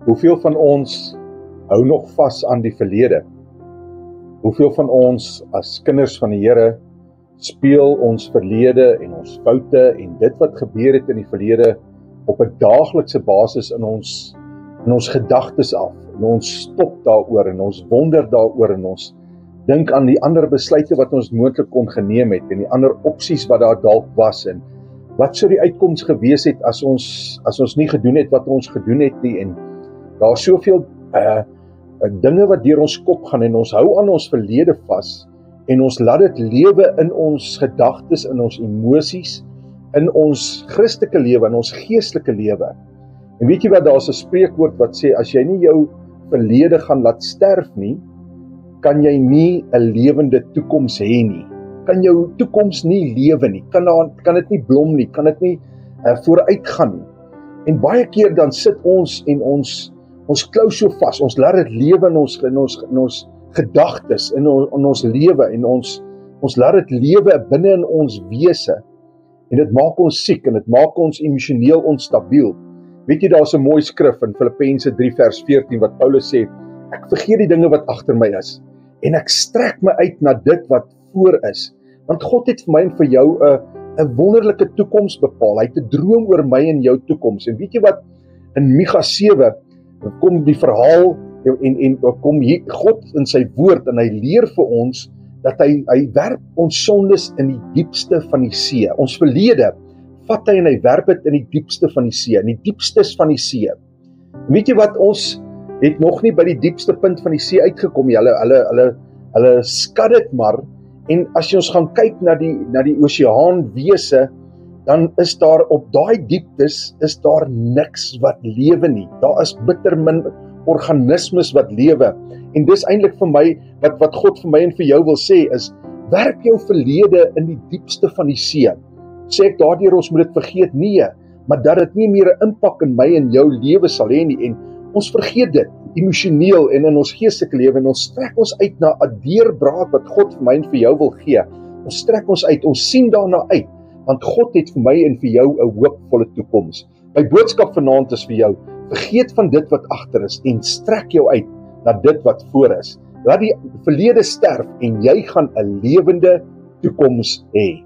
Hoeveel van ons hou nog vas aan die verlede? Hoeveel van ons as kinders van die Here speel ons verlede en ons foute en dit wat gebeur het in die verlede op 'n daaglikse basis in ons gedagtes af. En ons stop daaroor en ons wonder daaroor en ons dink aan die ander besluite wat ons moontlik kon geneem het en die ander opsies wat daar dalk was en wat sou die uitkoms gewees het as ons nie gedoen het wat ons gedoen het nie. En daar is soveel dinge wat deur ons kop gaan en ons hou aan ons verlede vas en ons laat dit lewe in ons gedagtes, in ons emosies, in ons Christelike lewe, in ons geestelike lewe. En weet jy wat, daar is 'n spreekwoord wat sê, as jy nie jou verlede gaan laat sterf nie, kan jy nie 'n lewende toekoms hê nie. Kan jou toekoms nie lewe nie, kan dit nie blom nie, kan dit nie vooruit gaan nie. En baie keer dan sit ons en ons klou so vas, ons laat dit lewe in ons gedagtes, in ons lewe en ons laat dit lewe binne in ons wese. En dit maak ons siek en dit maak ons emosioneel onstabiel. Weet jy, daar is 'n mooi skrif in Filippense 3 vers 14 wat Paulus sê, ek vergeet die dinge wat agter my is en ek strek my uit na dit wat voor is. Want God het vir my en vir jou 'n wonderlike toekoms bepaal. Hy het 'n droom oor my en jou toekoms. En weet jy wat, in Micha 7 kom die verhaal en kom God in sy woord en hy leer vir ons dat hy werp ons sondes in die diepste van die see. Ons verlede vat hy en hy werp dit in die diepste van die see, in die diepstes van die see. En weet jy wat, ons het nog nie by die diepste punt van die see uitgekom nie. Hulle skat dit maar. En as jy ons gaan kyk na die oseaanwese, dan is daar op daai dieptes is daar niks wat lewe nie. Daar is bitter min organismes wat lewe. En dis eintlik vir my wat God vir my en vir jou wil sê is, werp jou verlede in die diepste van die see. Sê ek daardeur ons moet dit vergeet? Nee, maar dat dit nie meer 'n impak in my en jou lewe sal hê nie. En ons vergeet dit emosioneel en in ons geestelike lewe en ons strek ons uit na 'n deurbraak wat God vir my en vir jou wil gee. Ons strek ons uit, ons sien daarna uit, want God het vir my en vir jou 'n hoopvolle toekoms. My boodskap vanaand is vir jou, vergeet van dit wat agter is en strek jou uit na dit wat voor is. Laat die verlede sterf en jy gaan 'n lewende toekoms hê.